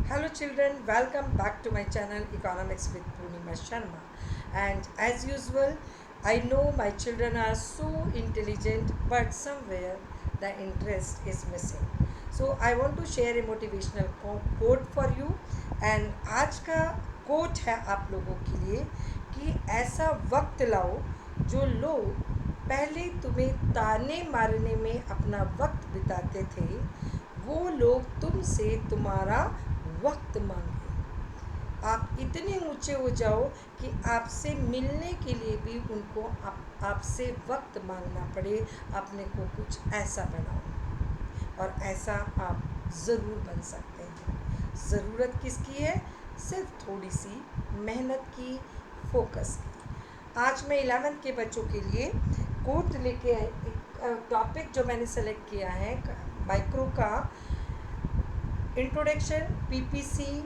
Hello children, welcome back to my channel Economics with Purnima Sharma. And as usual, I know my children are so intelligent but somewhere the interest is missing. So I want to share a motivational quote for you. And आज का quote है आप लोगों के लिए कि ऐसा वक्त लाओ जो लोग पहले तुम्हें ताने मारने में अपना वक्त बिताते थे वो लोग तुमसे तुम्हारा वक्त मांगे। आप इतने ऊंचे हो जाओ कि आपसे मिलने के लिए भी उनको आपसे वक्त मांगना पड़े। अपने को कुछ ऐसा बनाओ और ऐसा आप ज़रूर बन सकते हैं। ज़रूरत किसकी है? सिर्फ थोड़ी सी मेहनत की, फोकस की। आज मैं 11th के बच्चों के लिए कोट लेके एक टॉपिक जो मैंने सेलेक्ट किया है माइक्रो का introduction, PPC,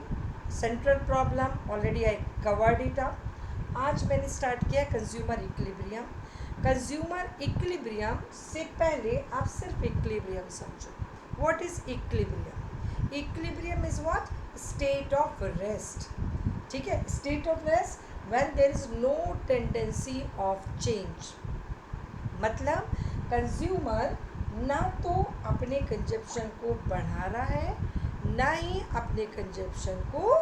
central problem, already I covered it up. आज मैंने स्टार्ट किया कंज्यूमर इक्विलिब्रियम। कंज्यूमर इक्विलिब्रियम से पहले आप सिर्फ इक्विलिब्रियम समझो। What is equilibrium? Equilibrium is what? State of rest. ठीक है, state of rest when there is no tendency of change. मतलब कंज्यूमर ना तो अपने कंजप्शन को बढ़ा रहा है ना ही अपने कंजप्शन को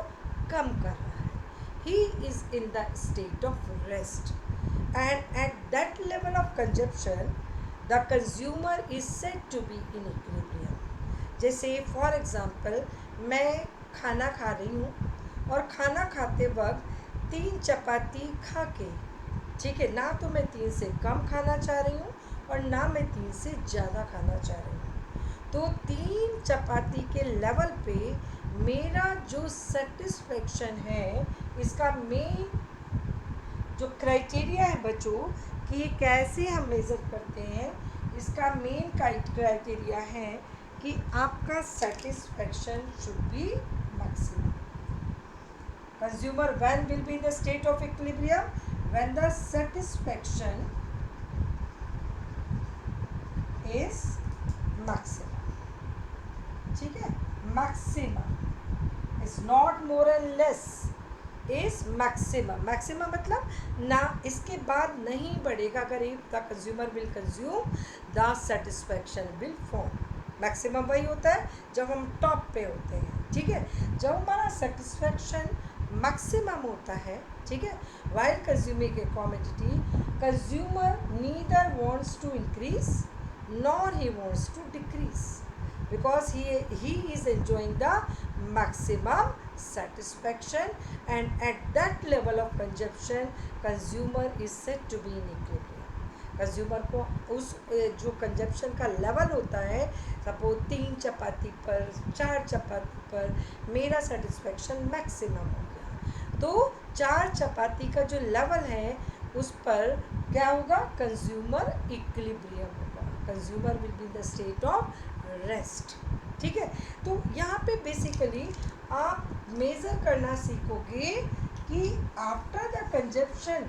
कम कर रहा है। He is in the state of rest and at that level of consumption the consumer is said to be in equilibrium. जैसे फॉर एग्जांपल मैं खाना खा रही हूँ और खाना खाते वक्त 3 चपाती खा के, ठीक है, ना तो मैं 3 से कम खाना चाह रही हूँ और ना मैं 3 से ज़्यादा खाना चाह रही हूँ। तो 3 चपाती के लेवल पे मेरा जो सेटिस्फेक्शन है, इसका मेन जो क्राइटेरिया है बच्चों कि कैसे हम मेज़र करते हैं, इसका मेन क्राइटेरिया है कि आपका satisfaction should be maximum. Consumer when will be in the state of equilibrium? When the satisfaction is maximum. ठीक है, maximum is not more and less, is maximum. Maximum मतलब ना इसके बाद नहीं बढ़ेगा। अगर if the consumer will consume the satisfaction will form. Maximum वही होता है जब हम टॉप पे होते हैं। ठीक है, जब हमारा सेटिस्फैक्शन मैक्सिमम होता है, ठीक है, while consuming a commodity, consumer neither wants to increase nor he wants to decrease because he is enjoying the maximum satisfaction, and at that level of consumption consumer is said to be in equilibrium। Consumer को उस जो consumption का level होता है, suppose 3 चपाती पर 4 चपाती पर मेरा satisfaction maximum हो गया, तो 4 चपाती का जो लेवल है उस पर क्या होगा? कंज्यूमर इक्विलिब्रियम होगा। Consumer will be in the state of rest. ठीक है, तो यहाँ पे बेसिकली आप मेज़र करना सीखोगे कि आफ्टर द कंजप्शन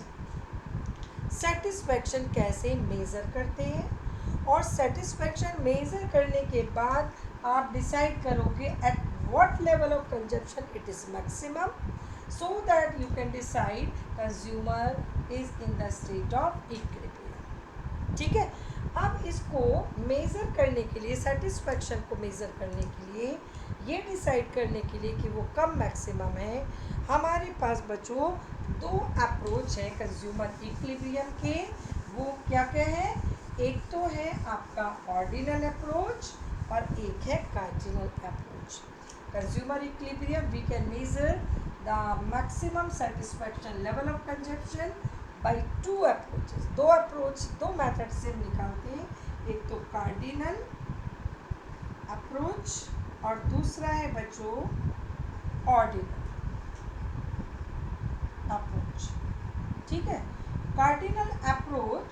सेटिस्फैक्शन कैसे मेज़र करते हैं, और सेटिस्फैक्शन मेज़र करने के बाद आप डिसाइड करोगे at what level of consumption it is maximum, so that you can decide consumer is in the state of equilibrium। ठीक है, अब इसको मेज़र करने के लिए, सेटिस्फैक्शन को मेज़र करने के लिए, ये डिसाइड करने के लिए कि वो कब मैक्सिमम है, हमारे पास बच्चों 2 अप्रोच हैं कंज्यूमर इक्विलिब्रियम के। वो क्या क्या है? एक तो है आपका ऑर्डिनल अप्रोच और एक है cardinal approach. Consumer equilibrium we can measure the maximum satisfaction level of consumption by 2 approaches। दो मेथड से हम निकालते हैं। एक तो कार्डिनल अप्रोच और दूसरा है बच्चों ऑर्डिनल अप्रोच। ठीक है, कार्डिनल अप्रोच,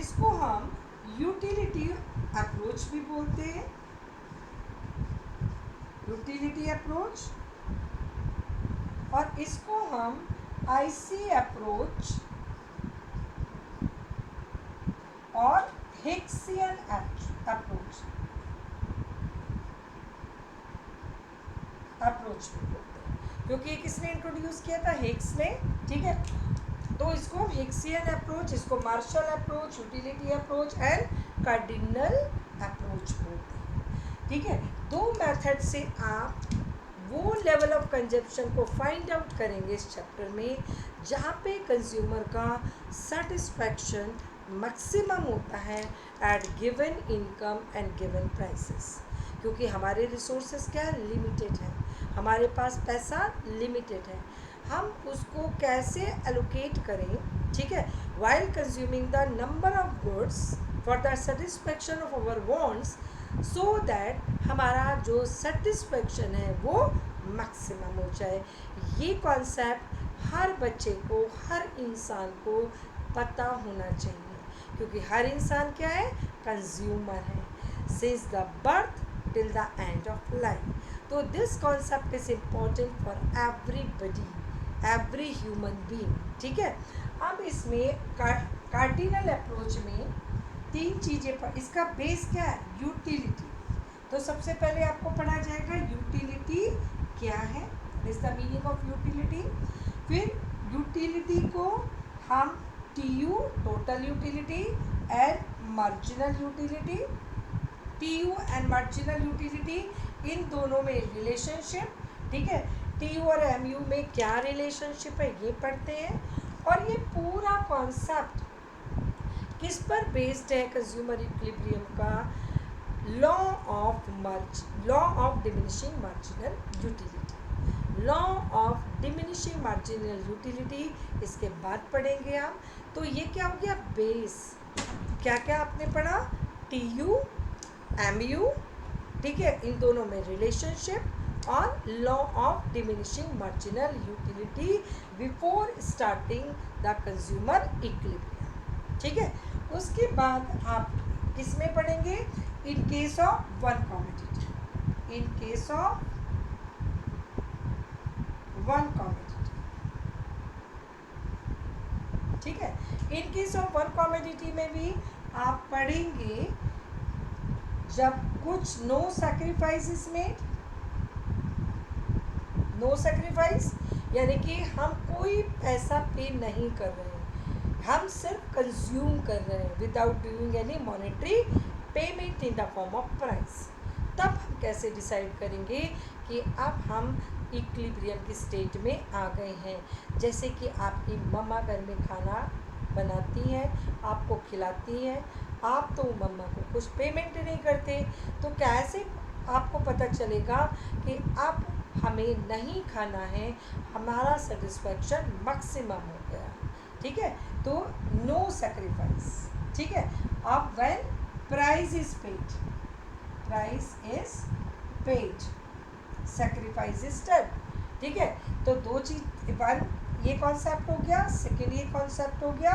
इसको हम यूटिलिटी अप्रोच भी बोलते हैं, यूटिलिटी अप्रोच, और इसको हम आईसी अप्रोच और हिक्सियन अप्रोच। अप्रोच भी बोलते हैं, क्योंकि ये किसने इंट्रोड्यूस किया था, हिग्स ने, ठीक है। तो इसको हम हिग्सियन अप्रोच, इसको Marshall approach, utility approach and cardinal approach बोलते हैं, ठीक है। दो मेथड से आप वो लेवल ऑफ कंजप्शन को फाइंड आउट करेंगे इस चैप्टर में जहाँ पे कंज्यूमर का सेटिस्फैक्शन मैक्सिमम होता है at given income and given prices, क्योंकि हमारे रिसोर्सेज क्या है, लिमिटेड है, हमारे पास पैसा लिमिटेड है, हम उसको कैसे एलोकेट करें, ठीक है, while consuming the number of goods for the satisfaction of our wants, so that हमारा जो सेटिस्फैक्शन है वो मैक्सिमम हो जाए। ये कॉन्सेप्ट हर बच्चे को, हर इंसान को पता होना चाहिए, क्योंकि हर इंसान क्या है, कंज्यूमर है, since the birth till the end of life. तो this concept is important for everybody, every human being, ठीक है। अब इसमें कार्डिनल अप्रोच में तीन चीज़ें पर, इसका बेस क्या है, यूटिलिटी। तो सबसे पहले आपको पढ़ा जाएगा यूटिलिटी क्या है, is the meaning of utility. फिर यूटिलिटी को हम TU, total utility, and marginal utility, TU and marginal utility, इन दोनों में रिलेशनशिप, ठीक है। टीयू और एमयू में क्या रिलेशनशिप है ये पढ़ते हैं। और ये पूरा कॉन्सेप्ट किस पर बेस्ड है, कंज्यूमर इक्विलिब्रियम का, law of diminishing marginal utility, law of diminishing marginal utility, इसके बाद पढ़ेंगे आप। तो ये क्या हो गया, बेस, क्या क्या आपने पढ़ा, टीयू, एमयू, ठीक है, इन दोनों में रिलेशनशिप, और law of diminishing marginal utility before starting the consumer equilibrium, ठीक है। उसके बाद आप किसमें पढ़ेंगे, in case of one commodity, in case of one commodity, ठीक है। In case of one commodity में भी आप पढ़ेंगे जब कुछ नो सैक्रिफाइसेस में, नो सैक्रिफाइस यानी कि हम कोई पैसा पे नहीं कर रहे हैं, हम सिर्फ कंज्यूम कर रहे हैं without doing any monetary payment in the form of price. तब हम कैसे डिसाइड करेंगे कि अब हम इक्विलिब्रियम की स्टेट में आ गए हैं। जैसे कि आपकी मम्मा घर में खाना बनाती हैं, आपको खिलाती हैं, आप तो मम्मा को कुछ पेमेंट नहीं करते, तो कैसे आपको पता चलेगा कि अब हमें नहीं खाना है, हमारा सेटिस्फैक्शन मैक्सिमम हो गया, ठीक है। तो नो सैक्रिफाइस, ठीक है। अब when price is paid, price is paid, sacrifice is done, ठीक है। तो दो चीज, वन ये कॉन्सेप्ट हो गया, सेकेंड ये कॉन्सेप्ट हो गया,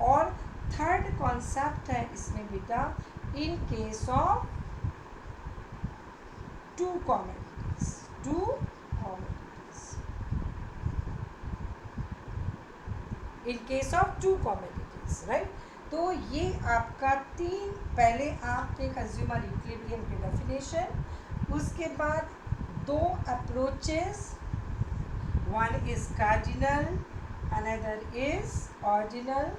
और थर्ड कॉन्सेप्ट है इसमें बेटा, इन case of to commodities, to commodities, in case of to commodities, right. तो ये आपका तीन, पहले आपने कंज्यूमर इक्विलिब्रियम की डेफिनेशन, उसके बाद दो approaches, one is cardinal, another is ordinal.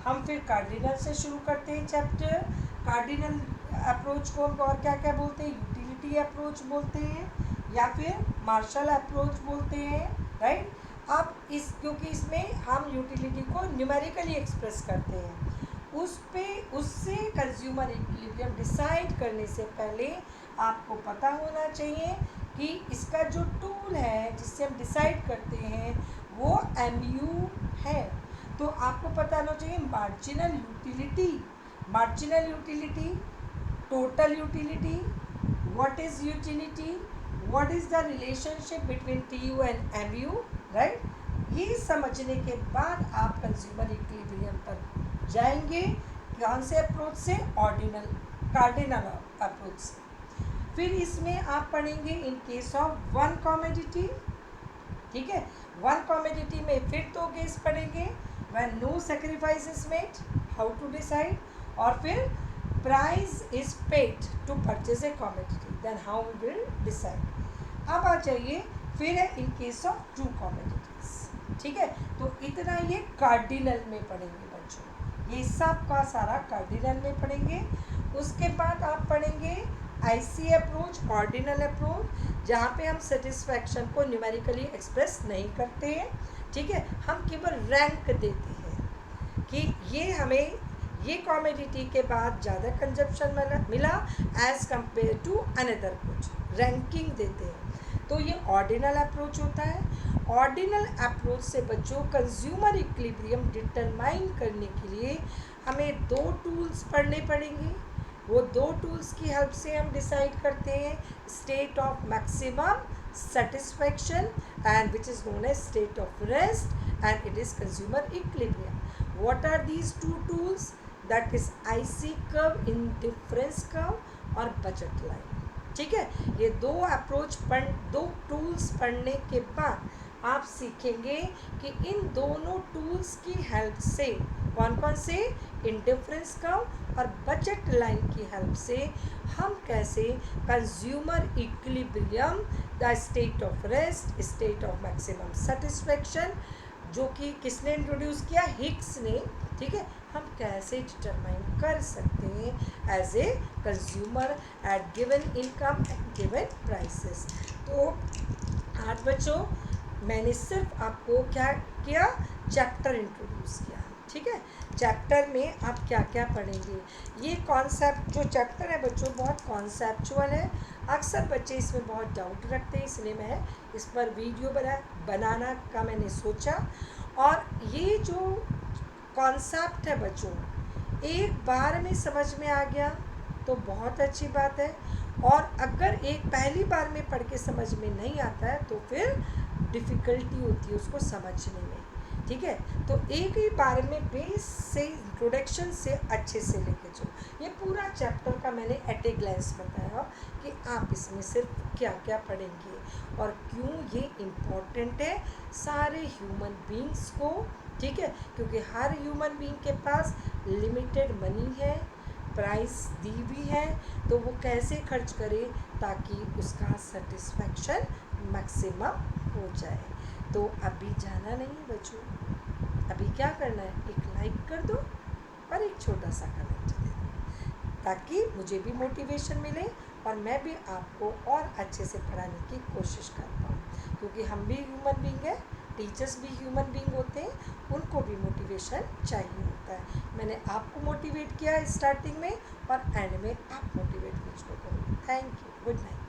हम फिर कार्डिनल से शुरू करते हैं चैप्टर। कार्डिनल अप्रोच को हम और क्या क्या बोलते हैं, यूटिलिटी अप्रोच बोलते हैं, या फिर मार्शल अप्रोच बोलते हैं, राइट। अब इस, क्योंकि इसमें हम यूटिलिटी को न्यूमेरिकली एक्सप्रेस करते हैं, उस पे उससे कंज्यूमर इक्विलिब्रियम डिसाइड करने से पहले आपको पता होना चाहिए कि इसका जो टूल है जिससे हम डिसाइड करते हैं वो एमयू है। तो आपको पता होना चाहिए marginal utility, marginal utility, total utility, what is utility, what is the relationship between TU and MU, right. ये समझने के बाद आप कंज्यूमर इक्विलिब्रियम पर जाएंगे, कौन से अप्रोच से, ऑर्डिनल, कार्डिनल अप्रोच से। फिर इसमें आप पढ़ेंगे in case of one commodity, ठीक है। वन कमोडिटी में फिर दो केस पढ़ेंगे, when no sacrifice is made, how to decide, और फिर price is paid to purchase a commodity, then how we will decide. अब आ जाइए फिर है in case of two commodities, ठीक है। तो इतना ये कार्डिनल में पढ़ेंगे बच्चों, ये सब का सारा कार्डिनल में पढ़ेंगे। उसके बाद आप पढ़ेंगे आईसी अप्रोच, ऑर्डिनल अप्रोच, जहाँ पे हम सेटिस्फैक्शन को न्यूमेरिकली एक्सप्रेस नहीं करते हैं, ठीक है। हम केवल रैंक देते हैं कि ये हमें ये कॉमोडिटी के बाद ज़्यादा कंजप्शन मिला एज कंपेयर टू अनदर कुछ, रैंकिंग देते हैं। तो ये ऑर्डिनल अप्रोच होता है। ऑर्डिनल अप्रोच से बच्चों कंज्यूमर इक्विलिब्रियम डिटरमाइन करने के लिए हमें 2 टूल्स पढ़ने पड़ेंगे। वो 2 टूल्स की हेल्प से हम डिसाइड करते हैं state of maximum satisfaction and which is known as state of rest, and it is consumer equilibrium. What are these 2 tools? That is IC curve, indifference curve और budget line, ठीक है। ये 2 approach 2 tools पढ़ने के बाद आप सीखेंगे कि इन दोनों टूल्स की हेल्प से कौन कौन से, इंडिफरेंस कर्व और बजट लाइन की हेल्प से हम कैसे consumer equilibrium, the state of rest, state of maximum satisfaction, जो कि किसने इंट्रोड्यूस किया, हिक्स ने, ठीक है, हम कैसे डिटरमाइन कर सकते हैं as a consumer at given income and given prices. तो आज बच्चों मैंने सिर्फ आपको क्या किया, चैप्टर इंट्रोड्यूस किया, ठीक है। चैप्टर में आप क्या क्या पढ़ेंगे, ये कॉन्सेप्ट जो चैप्टर है बच्चों बहुत कॉन्सेप्चुअल है। अक्सर बच्चे इसमें बहुत डाउट रखते हैं, इसलिए मैं इस पर वीडियो बनाना का मैंने सोचा। और ये जो कॉन्सेप्ट है बच्चों एक बार में समझ में आ गया तो बहुत अच्छी बात है, और अगर एक पहली बार में पढ़ के समझ में नहीं आता है तो फिर डिफ़िकल्टी होती है उसको समझने में, ठीक है। तो एक ही बार में बेस से इंट्रोडक्शन से अच्छे से लेके चलो। ये पूरा चैप्टर का मैंने एट ए ग्लैंस बताया कि आप इसमें सिर्फ क्या क्या पढ़ेंगे और क्यों ये इम्पॉर्टेंट है सारे ह्यूमन बींग्स को, ठीक है। क्योंकि हर ह्यूमन बींग के पास लिमिटेड मनी है, प्राइस दी हुई है, तो वो कैसे खर्च करे ताकि उसका सेटिस्फैक्शन मैक्सिमम हो जाए। तो अभी जाना नहीं बच्चों, अभी क्या करना है, एक लाइक कर दो और एक छोटा सा कमेंट दे दो ताकि मुझे भी मोटिवेशन मिले और मैं भी आपको और अच्छे से पढ़ाने की कोशिश कर पाऊँ। क्योंकि हम भी ह्यूमन बींग है, टीचर्स भी ह्यूमन बींग होते हैं, उनको भी मोटिवेशन चाहिए होता है। मैंने आपको मोटिवेट किया स्टार्टिंग में और एंड में आप मोटिवेट मुझको करो। Thank you, good night.